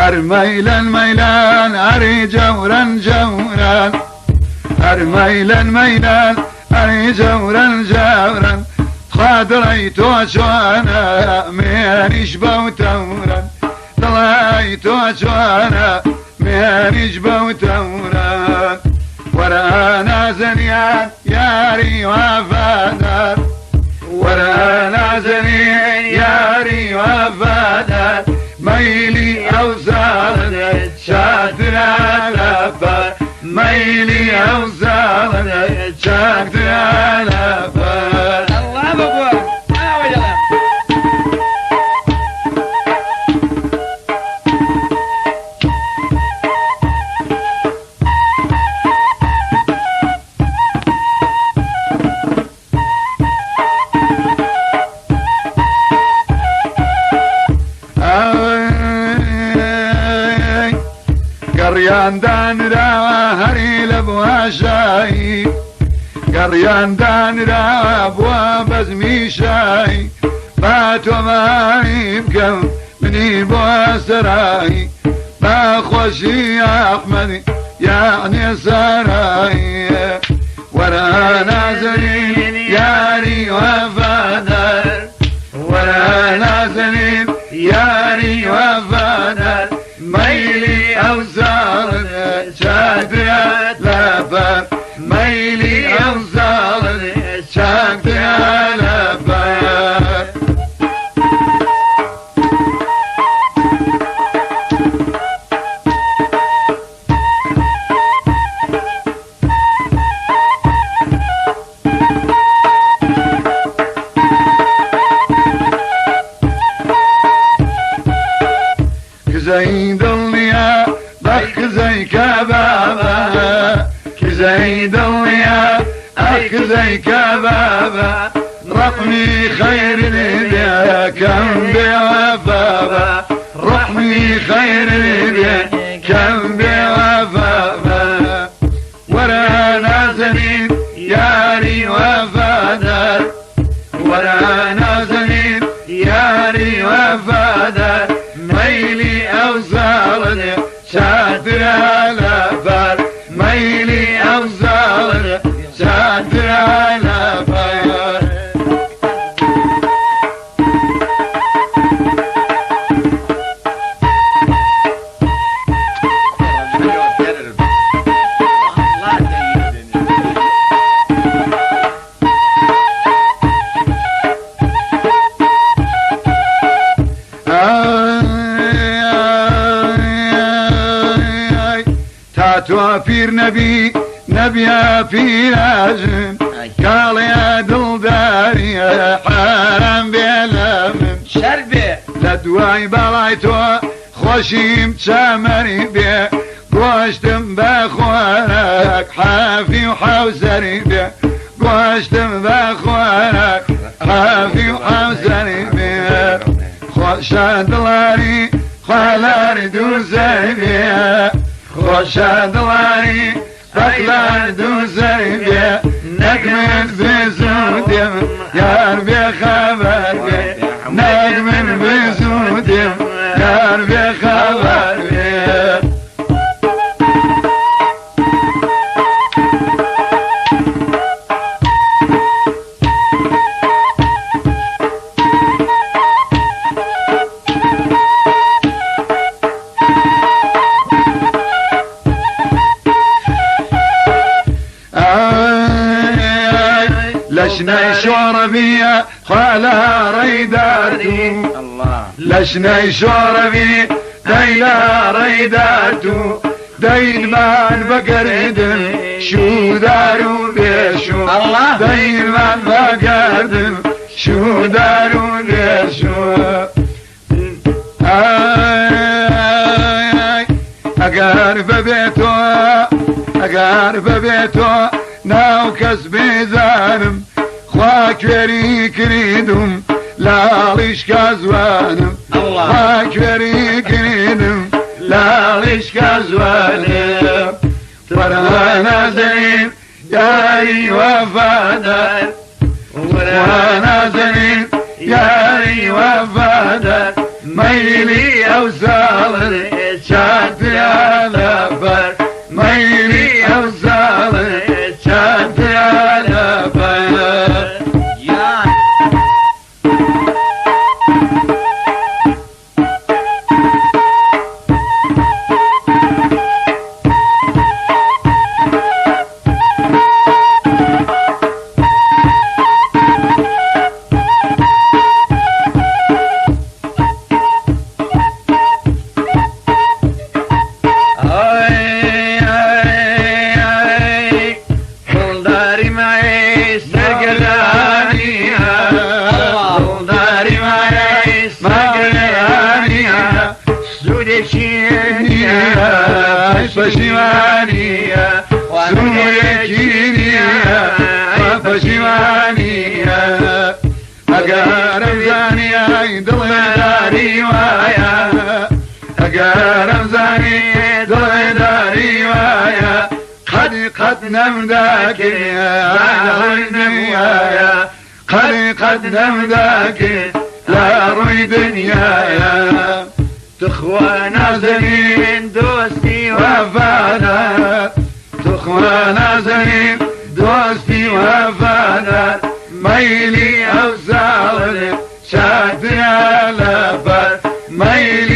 أرميلا ميلان أري جورا جورا أرميلا ميلان أري جورا جورا خادريت وشوانا ميانيش بوتورا طلعيت وشوانا ميانيش بوتورا ورانا زنيان ياري وفادر ورانا زنيان ياري وفادر ميلي أوزار شاطر على بار ميلي أوزار شاطر على بار الله أكبر قريان دان را هري لبوا شاي قريان دان را بوا بزمي شاي باتو ماني بكم مني بوا سراي ما خوشي يا احمد يعني سراي ورانا زليل ياري وفادر ورانا زليل ياري وفادر ميلي أوزار شاكر لبر ميلي أوزار شاكر لبر زي دنيا بك زي كبابة زي دنيا بك زي كبابة رقمي خير الهدى كم بوفابة رقمي خير الهدى كم بوفابة ورانا زنين ياري وفادر ورانا زنين ياري وفادر ميلي أوزار شاطر على بار ميلي أوزار شاطر على بار توافير نبي نبي في لازم قال يا دلداري يا حرام بلامم شربي لدواي بلايتو خوشيم تشامري بي قوشتم باخوانك حافي وحوزري بي قوشتم باخوانك حافي وحوزري بي خوشا دلاري خالاري دوزي بي خوشا دلاري فقلار دوزي بي نجمن بزودم يار بخبر بي نجمن بزودم يار بخبر بي لشنا شوربية خالا ريداتو لشنا شوربي ديلا ريداتو دين مان بقردن شو دارو بيشو دين مان بقردن شو دارو بيشو اقارب بيتو اقارب بيتو ناو كسبي زانم خواك وري كريدم لا ليش كازوانم خواك وري كريدم لا ليش كازوانم ورانا زين ياري وفادر ورانا زين ياري وفادر ميلي اوزار شاد يا لبر ميلي أوزال شاد يا لبر يا فشيمانية سميكينية فشيمانية أقارب زانية دلداري وايا أقارب زانية دلداري وايا قد نمداك على الدنيا قد نمداك لا روي دنيا تخوى نازلين دوستي وفانا تخوى نازلين دوستي وفانا ميلي أوزال شاد يا لبر ميلي